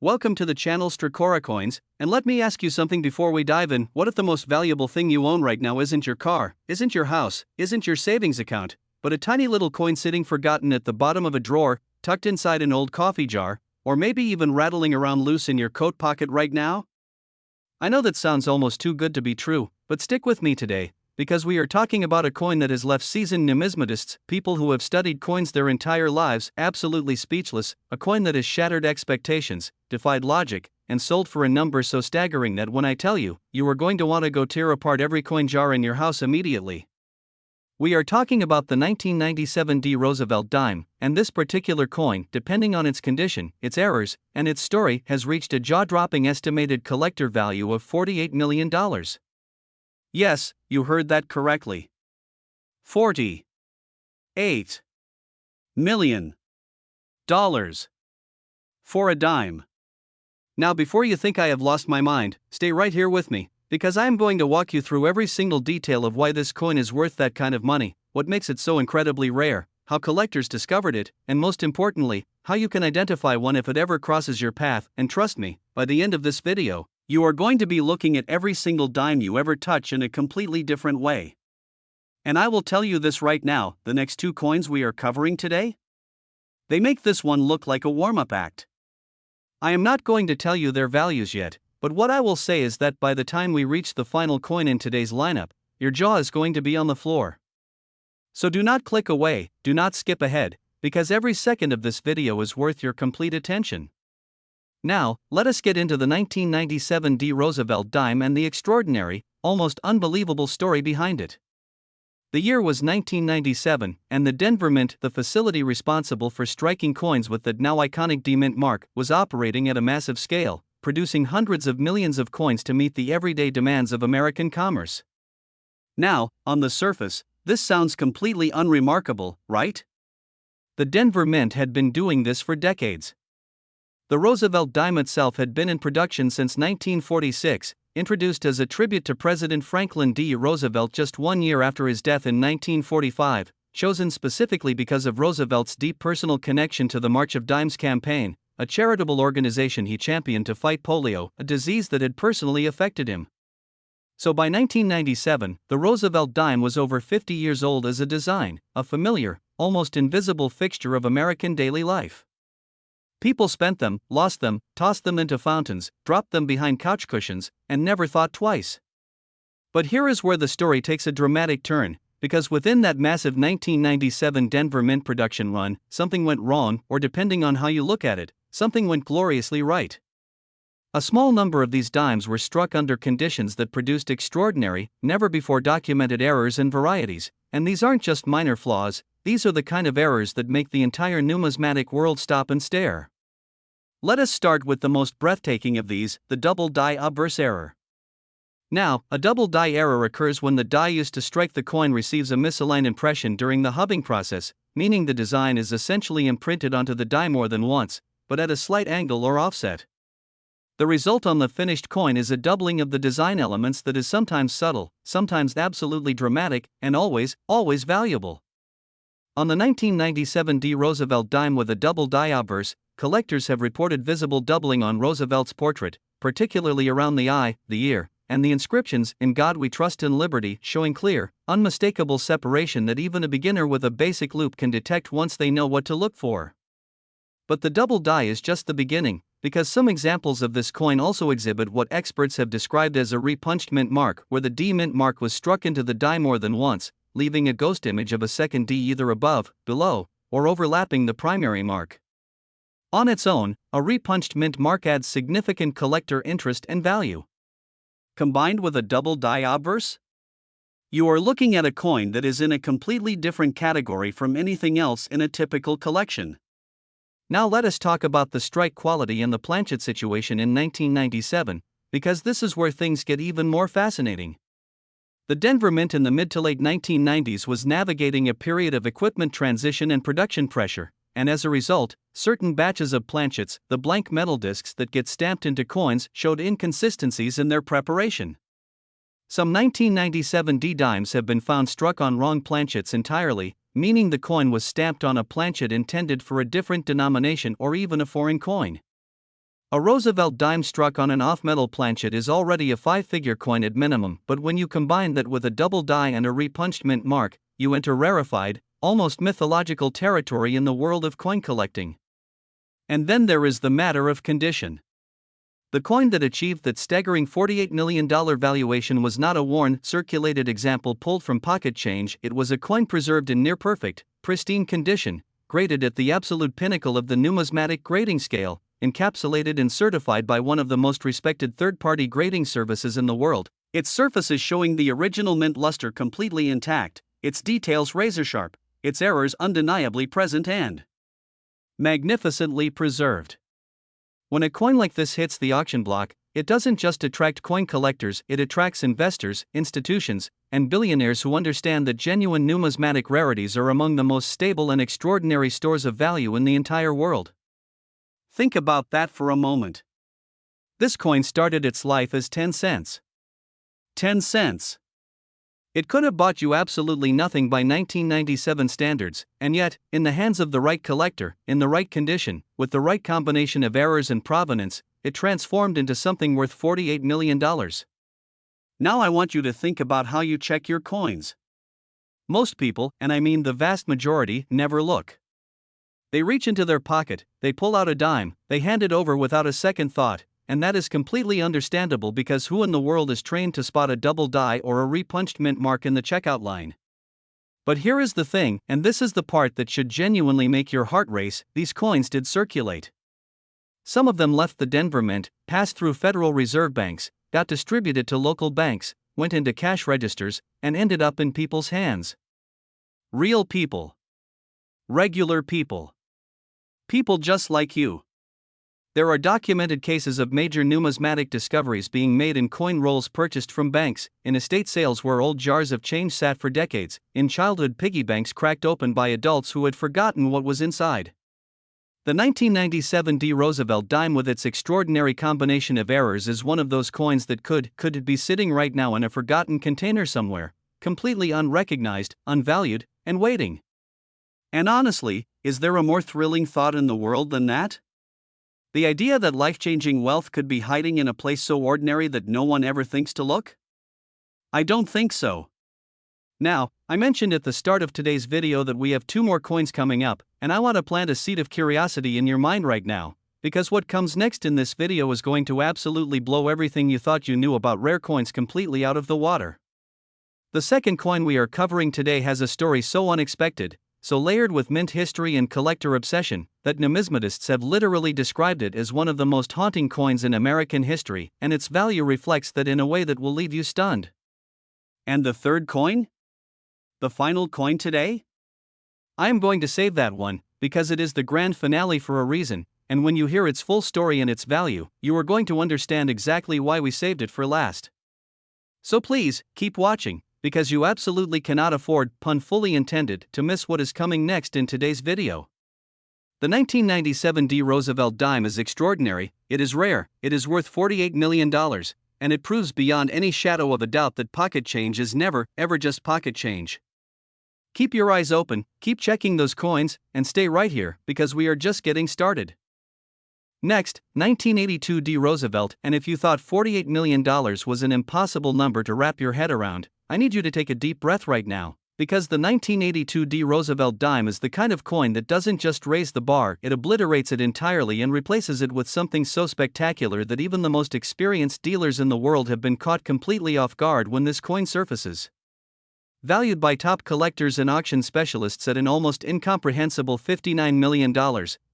Welcome to the channel Strikora Coins, and let me ask you something before we dive in. What if the most valuable thing you own right now isn't your car, isn't your house, isn't your savings account, but a tiny little coin sitting forgotten at the bottom of a drawer, tucked inside an old coffee jar, or maybe even rattling around loose in your coat pocket right now? I know that sounds almost too good to be true, but stick with me today, because we are talking about a coin that has left seasoned numismatists, people who have studied coins their entire lives, absolutely speechless, a coin that has shattered expectations, defied logic, and sold for a number so staggering that when I tell you, you are going to want to go tear apart every coin jar in your house immediately. We are talking about the 1997 Roosevelt Dime, and this particular coin, depending on its condition, its errors, and its story, has reached a jaw-dropping estimated collector value of $48 million. Yes, you heard that correctly. $48 million. For a dime. Now, before you think I have lost my mind, stay right here with me, because I am going to walk you through every single detail of why this coin is worth that kind of money, what makes it so incredibly rare, how collectors discovered it, and most importantly, how you can identify one if it ever crosses your path. And trust me, by the end of this video, you are going to be looking at every single dime you ever touch in a completely different way. And I will tell you this right now, the next two coins we are covering today? They make this one look like a warm-up act. I am not going to tell you their values yet, but what I will say is that by the time we reach the final coin in today's lineup, your jaw is going to be on the floor. So do not click away, do not skip ahead, because every second of this video is worth your complete attention. Now, let us get into the 1997 Roosevelt Dime and the extraordinary, almost unbelievable story behind it. The year was 1997, and the Denver Mint, the facility responsible for striking coins with the now iconic D Mint mark, was operating at a massive scale, producing hundreds of millions of coins to meet the everyday demands of American commerce. Now, on the surface, this sounds completely unremarkable, right? The Denver Mint had been doing this for decades. The Roosevelt Dime itself had been in production since 1946, introduced as a tribute to President Franklin D. Roosevelt just 1 year after his death in 1945, chosen specifically because of Roosevelt's deep personal connection to the March of Dimes campaign, a charitable organization he championed to fight polio, a disease that had personally affected him. So by 1997, the Roosevelt Dime was over 50 years old as a design, a familiar, almost invisible fixture of American daily life. People spent them, lost them, tossed them into fountains, dropped them behind couch cushions, and never thought twice. But here is where the story takes a dramatic turn, because within that massive 1997 Denver Mint production run, something went wrong, or depending on how you look at it, something went gloriously right. A small number of these dimes were struck under conditions that produced extraordinary, never-before-documented errors and varieties, and these aren't just minor flaws, these are the kind of errors that make the entire numismatic world stop and stare. Let us start with the most breathtaking of these, the double die obverse error. Now, a double die error occurs when the die used to strike the coin receives a misaligned impression during the hubbing process, meaning the design is essentially imprinted onto the die more than once, but at a slight angle or offset. The result on the finished coin is a doubling of the design elements that is sometimes subtle, sometimes absolutely dramatic, and always valuable. On the 1997 Roosevelt Dime with a double die obverse, collectors have reported visible doubling on Roosevelt's portrait, particularly around the eye, the ear, and the inscriptions, "In God We Trust and Liberty," showing clear, unmistakable separation that even a beginner with a basic loupe can detect once they know what to look for. But the double die is just the beginning, because some examples of this coin also exhibit what experts have described as a repunched mint mark, where the D mint mark was struck into the die more than once, leaving a ghost image of a second D either above, below, or overlapping the primary mark. On its own, a repunched mint mark adds significant collector interest and value. Combined with a double die obverse? You are looking at a coin that is in a completely different category from anything else in a typical collection. Now let us talk about the strike quality and the planchet situation in 1997, because this is where things get even more fascinating. The Denver Mint in the mid to late 1990s was navigating a period of equipment transition and production pressure, and as a result, certain batches of planchets, the blank metal discs that get stamped into coins, showed inconsistencies in their preparation. Some 1997 dimes have been found struck on wrong planchets entirely, meaning the coin was stamped on a planchet intended for a different denomination or even a foreign coin. A Roosevelt dime struck on an off-metal planchet is already a 5-figure coin at minimum, but when you combine that with a double die and a repunched mint mark, you enter rarefied, almost mythological territory in the world of coin collecting. And then there is the matter of condition. The coin that achieved that staggering $48 million valuation was not a worn, circulated example pulled from pocket change. It was a coin preserved in near-perfect, pristine condition, graded at the absolute pinnacle of the numismatic grading scale, encapsulated and certified by one of the most respected third-party grading services in the world, its surfaces showing the original mint luster completely intact, its details razor-sharp, its errors undeniably present and magnificently preserved. When a coin like this hits the auction block, it doesn't just attract coin collectors, it attracts investors, institutions, and billionaires who understand that genuine numismatic rarities are among the most stable and extraordinary stores of value in the entire world. Think about that for a moment. This coin started its life as 10 cents. 10 cents. It could have bought you absolutely nothing by 1997 standards, and yet, in the hands of the right collector, in the right condition, with the right combination of errors and provenance, it transformed into something worth $48 million. Now I want you to think about how you check your coins. Most people, and I mean the vast majority, never look. They reach into their pocket, they pull out a dime, they hand it over without a second thought, and that is completely understandable because who in the world is trained to spot a double die or a repunched mint mark in the checkout line? But here is the thing, and this is the part that should genuinely make your heart race: these coins did circulate. Some of them left the Denver Mint, passed through Federal Reserve banks, got distributed to local banks, went into cash registers, and ended up in people's hands. Real people. Regular people. People just like you. There are documented cases of major numismatic discoveries being made in coin rolls purchased from banks, in estate sales where old jars of change sat for decades, in childhood piggy banks cracked open by adults who had forgotten what was inside. The 1997 Roosevelt Dime with its extraordinary combination of errors is one of those coins that could be sitting right now in a forgotten container somewhere, completely unrecognized, unvalued, and waiting. And honestly, is there a more thrilling thought in the world than that? The idea that life-changing wealth could be hiding in a place so ordinary that no one ever thinks to look? I don't think so. Now, I mentioned at the start of today's video that we have 2 more coins coming up, and I want to plant a seed of curiosity in your mind right now, because what comes next in this video is going to absolutely blow everything you thought you knew about rare coins completely out of the water. The second coin we are covering today has a story so unexpected, so layered with mint history and collector obsession, that numismatists have literally described it as one of the most haunting coins in American history, and its value reflects that in a way that will leave you stunned. And the third coin? The final coin today? I am going to save that one, because it is the grand finale for a reason, and when you hear its full story and its value, you are going to understand exactly why we saved it for last. So please, keep watching, because you absolutely cannot afford, pun fully intended, to miss what is coming next in today's video. The 1997 Roosevelt Dime is extraordinary, it is rare, it is worth $48 million, and it proves beyond any shadow of a doubt that pocket change is never, ever just pocket change. Keep your eyes open, keep checking those coins, and stay right here, because we are just getting started. Next, 1982 Roosevelt, and if you thought $48 million was an impossible number to wrap your head around, I need you to take a deep breath right now, because the 1982 Roosevelt Dime is the kind of coin that doesn't just raise the bar, it obliterates it entirely and replaces it with something so spectacular that even the most experienced dealers in the world have been caught completely off guard when this coin surfaces. Valued by top collectors and auction specialists at an almost incomprehensible $59 million,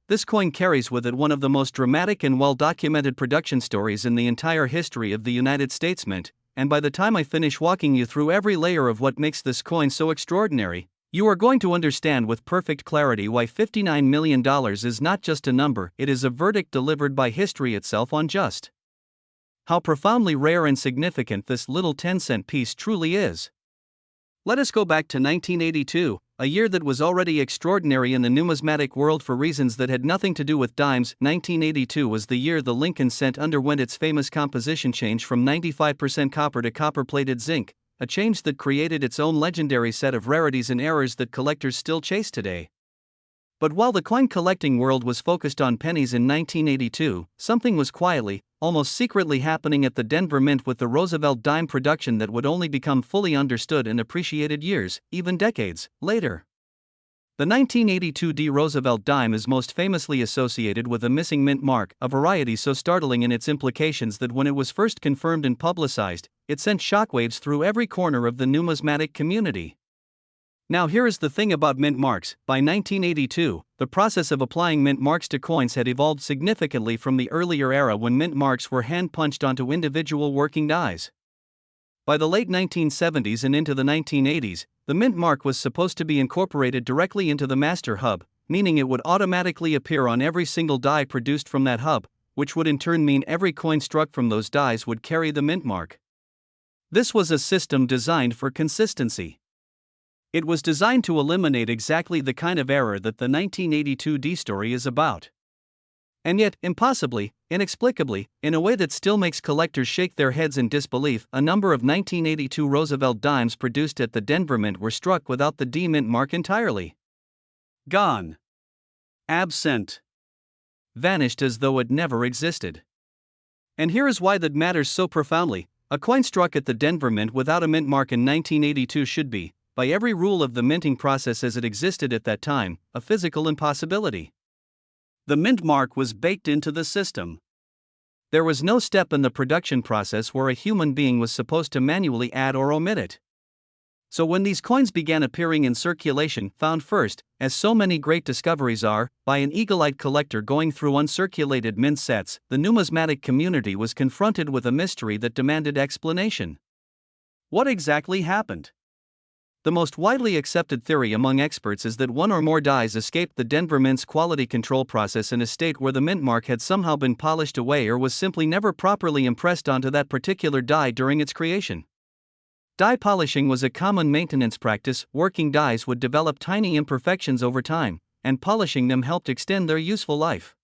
this coin carries with it one of the most dramatic and well-documented production stories in the entire history of the United States Mint, and by the time I finish walking you through every layer of what makes this coin so extraordinary, you are going to understand with perfect clarity why $59 million is not just a number, it is a verdict delivered by history itself on just how profoundly rare and significant this little 10-cent piece truly is. Let us go back to 1982, a year that was already extraordinary in the numismatic world for reasons that had nothing to do with dimes. 1982 was the year the Lincoln cent underwent its famous composition change from 95% copper to copper-plated zinc, a change that created its own legendary set of rarities and errors that collectors still chase today. But while the coin collecting world was focused on pennies in 1982, something was quietly, almost secretly happening at the Denver Mint with the Roosevelt Dime production that would only become fully understood and appreciated years, even decades, later. The 1982 Roosevelt Dime is most famously associated with a missing mint mark, a variety so startling in its implications that when it was first confirmed and publicized, it sent shockwaves through every corner of the numismatic community. Now here is the thing about mint marks. By 1982, the process of applying mint marks to coins had evolved significantly from the earlier era when mint marks were hand-punched onto individual working dies. By the late 1970s and into the 1980s, the mint mark was supposed to be incorporated directly into the master hub, meaning it would automatically appear on every single die produced from that hub, which would in turn mean every coin struck from those dies would carry the mint mark. This was a system designed for consistency. It was designed to eliminate exactly the kind of error that the 1982 D story is about. And yet, impossibly, inexplicably, in a way that still makes collectors shake their heads in disbelief, a number of 1982 Roosevelt Dimes produced at the Denver Mint were struck without the D mint mark entirely. Gone. Absent. Vanished as though it never existed. And here is why that matters so profoundly. A coin struck at the Denver Mint without a mint mark in 1982 should be, by every rule of the minting process as it existed at that time, a physical impossibility. The mint mark was baked into the system. There was no step in the production process where a human being was supposed to manually add or omit it. So when these coins began appearing in circulation, found first, as so many great discoveries are, by an eagle-eyed collector going through uncirculated mint sets, the numismatic community was confronted with a mystery that demanded explanation. What exactly happened? The most widely accepted theory among experts is that one or more dies escaped the Denver Mint's quality control process in a state where the mint mark had somehow been polished away or was simply never properly impressed onto that particular die during its creation. Die polishing was a common maintenance practice. Working dies would develop tiny imperfections over time, and polishing them helped extend their useful life.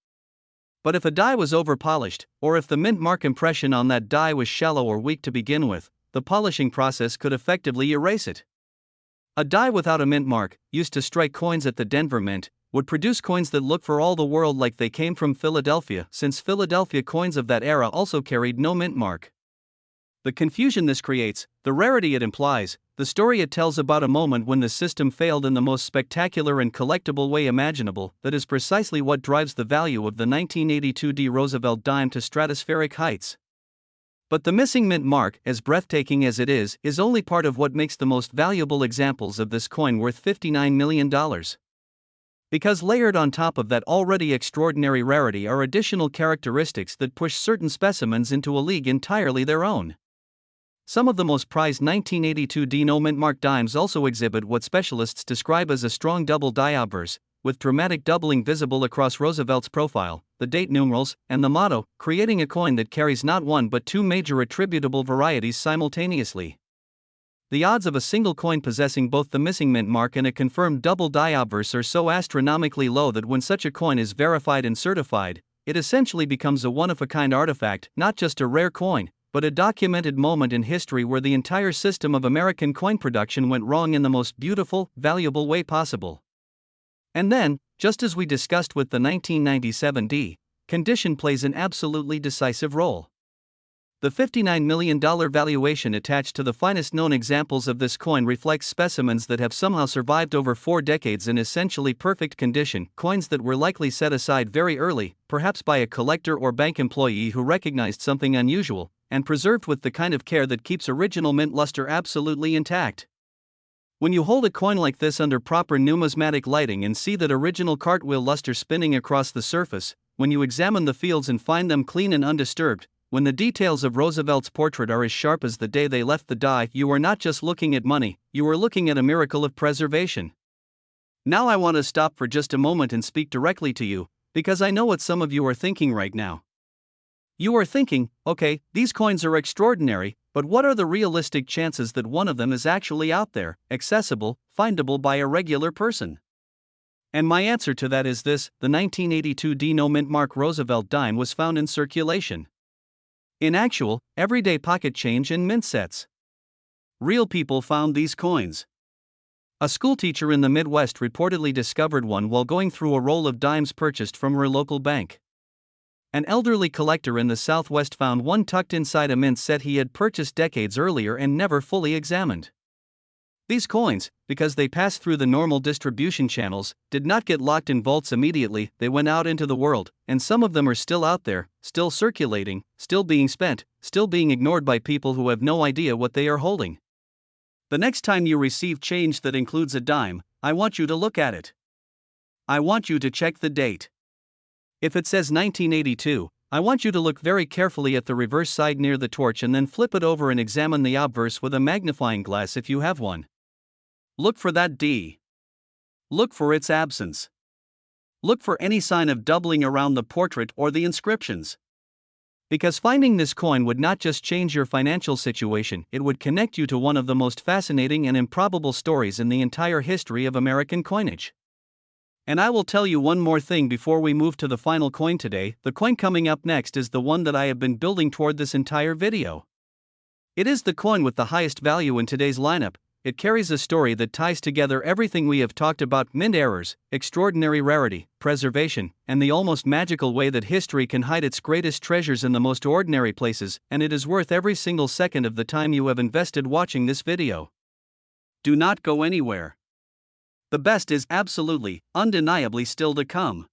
But if a die was over-polished, or if the mint mark impression on that die was shallow or weak to begin with, the polishing process could effectively erase it. A die without a mint mark, used to strike coins at the Denver Mint, would produce coins that look for all the world like they came from Philadelphia, since Philadelphia coins of that era also carried no mint mark. The confusion this creates, the rarity it implies, the story it tells about a moment when the system failed in the most spectacular and collectible way imaginable, that is precisely what drives the value of the 1982 D Roosevelt Dime to stratospheric heights. But the missing mint mark, as breathtaking as it is only part of what makes the most valuable examples of this coin worth $59 million. Because layered on top of that already extraordinary rarity are additional characteristics that push certain specimens into a league entirely their own. Some of the most prized 1982 D no mint mark dimes also exhibit what specialists describe as a strong double die obverse, with dramatic doubling visible across Roosevelt's profile, the date numerals, and the motto, creating a coin that carries not one but two major attributable varieties simultaneously. The odds of a single coin possessing both the missing mint mark and a confirmed double die obverse are so astronomically low that when such a coin is verified and certified, it essentially becomes a one-of-a-kind artifact, not just a rare coin, but a documented moment in history where the entire system of American coin production went wrong in the most beautiful, valuable way possible. And then, just as we discussed with the 1997 D, condition plays an absolutely decisive role. The $59 million valuation attached to the finest known examples of this coin reflects specimens that have somehow survived over 4 decades in essentially perfect condition, coins that were likely set aside very early, perhaps by a collector or bank employee who recognized something unusual, and preserved with the kind of care that keeps original mint luster absolutely intact. When you hold a coin like this under proper numismatic lighting and see that original cartwheel luster spinning across the surface, when you examine the fields and find them clean and undisturbed, when the details of Roosevelt's portrait are as sharp as the day they left the die, you are not just looking at money, you are looking at a miracle of preservation. Now I want to stop for just a moment and speak directly to you, because I know what some of you are thinking right now. You are thinking, okay, these coins are extraordinary, but what are the realistic chances that one of them is actually out there, accessible, findable by a regular person? And my answer to that is this: the 1982 D no mint mark Roosevelt Dime was found in circulation. In actual, everyday pocket change and mint sets. Real people found these coins. A schoolteacher in the Midwest reportedly discovered one while going through a roll of dimes purchased from her local bank. An elderly collector in the Southwest found one tucked inside a mint set he had purchased decades earlier and never fully examined. These coins, because they passed through the normal distribution channels, did not get locked in vaults immediately. They went out into the world, and some of them are still out there, still circulating, still being spent, still being ignored by people who have no idea what they are holding. The next time you receive change that includes a dime, I want you to look at it. I want you to check the date. If it says 1982, I want you to look very carefully at the reverse side near the torch and then flip it over and examine the obverse with a magnifying glass if you have one. Look for that D. Look for its absence. Look for any sign of doubling around the portrait or the inscriptions. Because finding this coin would not just change your financial situation, it would connect you to one of the most fascinating and improbable stories in the entire history of American coinage. And I will tell you one more thing before we move to the final coin today. The coin coming up next is the one that I have been building toward this entire video. It is the coin with the highest value in today's lineup. It carries a story that ties together everything we have talked about: mint errors, extraordinary rarity, preservation, and the almost magical way that history can hide its greatest treasures in the most ordinary places, and it is worth every single second of the time you have invested watching this video. Do not go anywhere. The best is absolutely, undeniably still to come.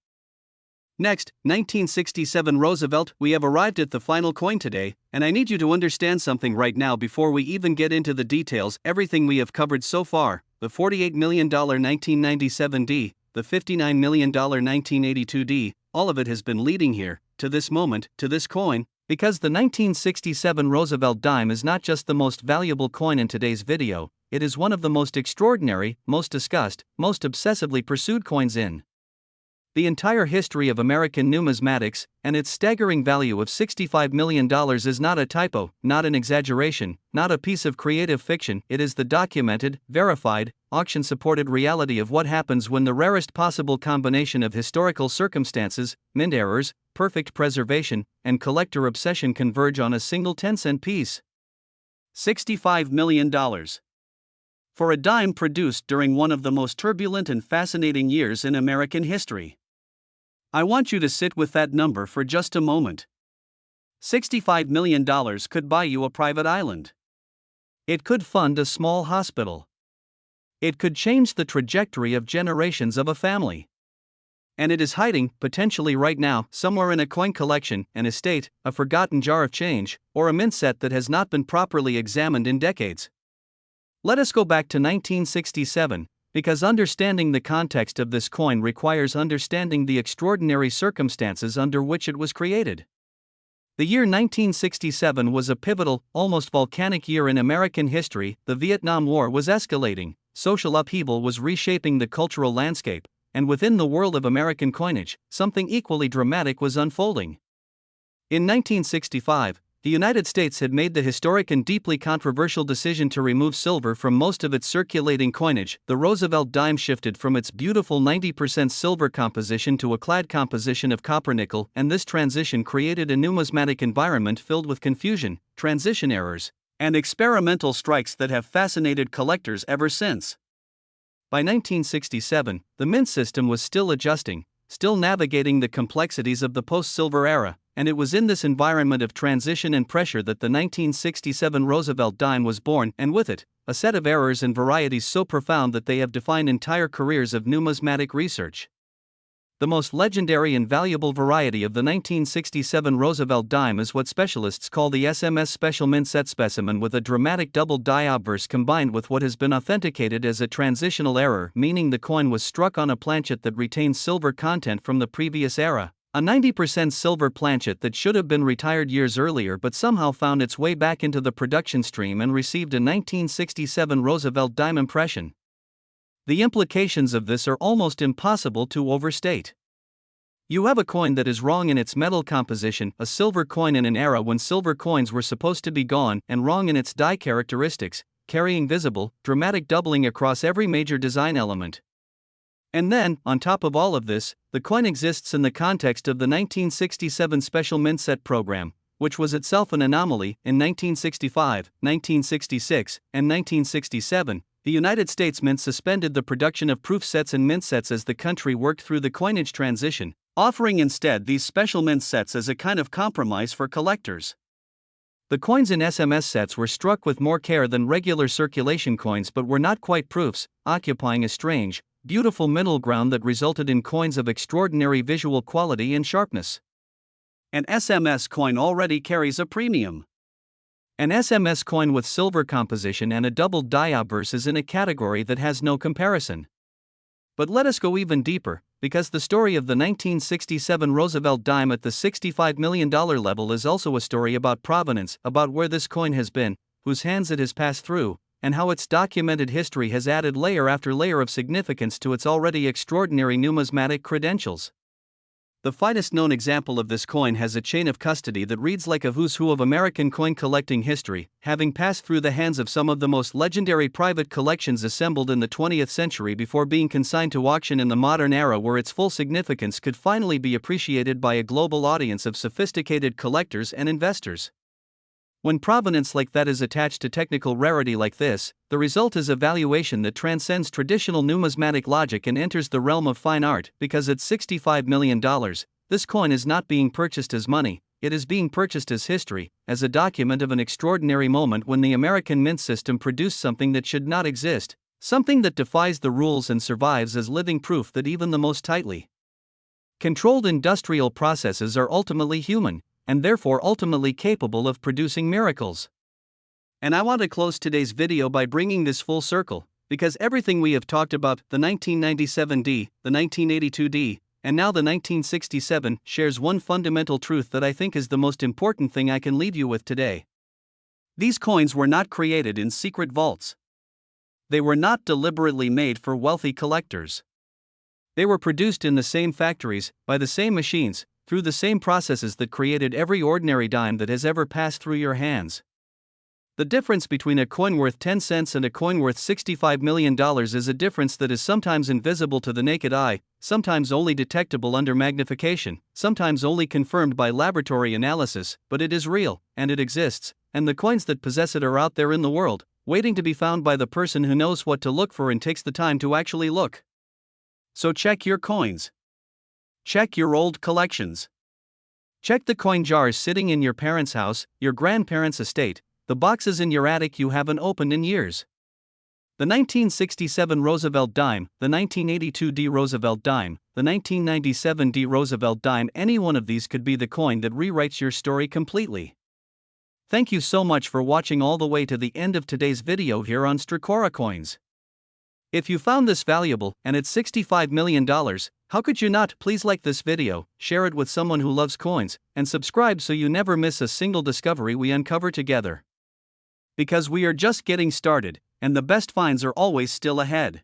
Next, 1967 Roosevelt. We have arrived at the final coin today, and I need you to understand something right now before we even get into the details. Everything we have covered so far, the $48 million 1997 D, the $59 million 1982 D, all of it has been leading here, to this moment, to this coin, because the 1967 Roosevelt Dime is not just the most valuable coin in today's video, it is one of the most extraordinary, most discussed, most obsessively pursued coins in the entire history of American numismatics, and its staggering value of $65 million is not a typo, not an exaggeration, not a piece of creative fiction. It is the documented, verified, auction-supported reality of what happens when the rarest possible combination of historical circumstances, mint errors, perfect preservation, and collector obsession converge on a single 10-cent piece. $65 million. For a dime produced during one of the most turbulent and fascinating years in American history. I want you to sit with that number for just a moment. $65 million could buy you a private island. It could fund a small hospital. It could change the trajectory of generations of a family. And it is hiding, potentially right now, somewhere in a coin collection, an estate, a forgotten jar of change, or a mint set that has not been properly examined in decades. Let us go back to 1967. Because understanding the context of this coin requires understanding the extraordinary circumstances under which it was created. The year 1967 was a pivotal, almost volcanic year in American history. The Vietnam War was escalating, social upheaval was reshaping the cultural landscape, and within the world of American coinage, something equally dramatic was unfolding. In 1965, the United States had made the historic and deeply controversial decision to remove silver from most of its circulating coinage. The Roosevelt Dime shifted from its beautiful 90% silver composition to a clad composition of copper-nickel, and this transition created a numismatic environment filled with confusion, transition errors, and experimental strikes that have fascinated collectors ever since. By 1967, the mint system was still adjusting, still navigating the complexities of the post-silver era, and it was in this environment of transition and pressure that the 1967 Roosevelt Dime was born, and with it, a set of errors and varieties so profound that they have defined entire careers of numismatic research. The most legendary and valuable variety of the 1967 Roosevelt Dime is what specialists call the SMS Special Mint Set specimen, with a dramatic double die obverse combined with what has been authenticated as a transitional error, meaning the coin was struck on a planchet that retains silver content from the previous era. A 90% silver planchet that should have been retired years earlier but somehow found its way back into the production stream and received a 1967 Roosevelt Dime impression. The implications of this are almost impossible to overstate. You have a coin that is wrong in its metal composition, a silver coin in an era when silver coins were supposed to be gone, and wrong in its die characteristics, carrying visible, dramatic doubling across every major design element. And then, on top of all of this, the coin exists in the context of the 1967 Special Mint Set program, which was itself an anomaly. In 1965, 1966, and 1967, The United States Mint suspended the production of proof sets and mint sets as the country worked through the coinage transition, offering instead these special mint sets as a kind of compromise for collectors. The coins in SMS sets were struck with more care than regular circulation coins but were not quite proofs, occupying a strange, beautiful middle ground that resulted in coins of extraordinary visual quality and sharpness. An SMS coin already carries a premium. An SMS coin with silver composition and a double die obverse is in a category that has no comparison. But let us go even deeper, because the story of the 1967 Roosevelt Dime at the $65 million level is also a story about provenance, about where this coin has been, whose hands it has passed through, and how its documented history has added layer after layer of significance to its already extraordinary numismatic credentials. The finest known example of this coin has a chain of custody that reads like a who's who of American coin collecting history, having passed through the hands of some of the most legendary private collections assembled in the 20th century before being consigned to auction in the modern era, where its full significance could finally be appreciated by a global audience of sophisticated collectors and investors. When provenance like that is attached to technical rarity like this, the result is a valuation that transcends traditional numismatic logic and enters the realm of fine art, because at $65 million, this coin is not being purchased as money, it is being purchased as history, as a document of an extraordinary moment when the American mint system produced something that should not exist, something that defies the rules and survives as living proof that even the most tightly controlled industrial processes are ultimately human, and therefore ultimately capable of producing miracles. And I want to close today's video by bringing this full circle, because everything we have talked about, the 1997 D, the 1982 D, and now the 1967, shares one fundamental truth that I think is the most important thing I can leave you with today. These coins were not created in secret vaults. They were not deliberately made for wealthy collectors. They were produced in the same factories, by the same machines, through the same processes that created every ordinary dime that has ever passed through your hands. The difference between a coin worth 10 cents and a coin worth $65 million is a difference that is sometimes invisible to the naked eye, sometimes only detectable under magnification, sometimes only confirmed by laboratory analysis, but it is real, and it exists, and the coins that possess it are out there in the world, waiting to be found by the person who knows what to look for and takes the time to actually look. So check your coins. Check your old collections. Check the coin jars sitting in your parents' house, your grandparents' estate, the boxes in your attic you haven't opened in years. The 1967 Roosevelt Dime, the 1982 D Roosevelt Dime, the 1997 D Roosevelt Dime, any one of these could be the coin that rewrites your story completely. Thank you so much for watching all the way to the end of today's video here on Strikora coins. If you found this valuable, and it's $65 million, how could you not? Please like this video, share it with someone who loves coins, and subscribe so you never miss a single discovery we uncover together. Because we are just getting started, and the best finds are always still ahead.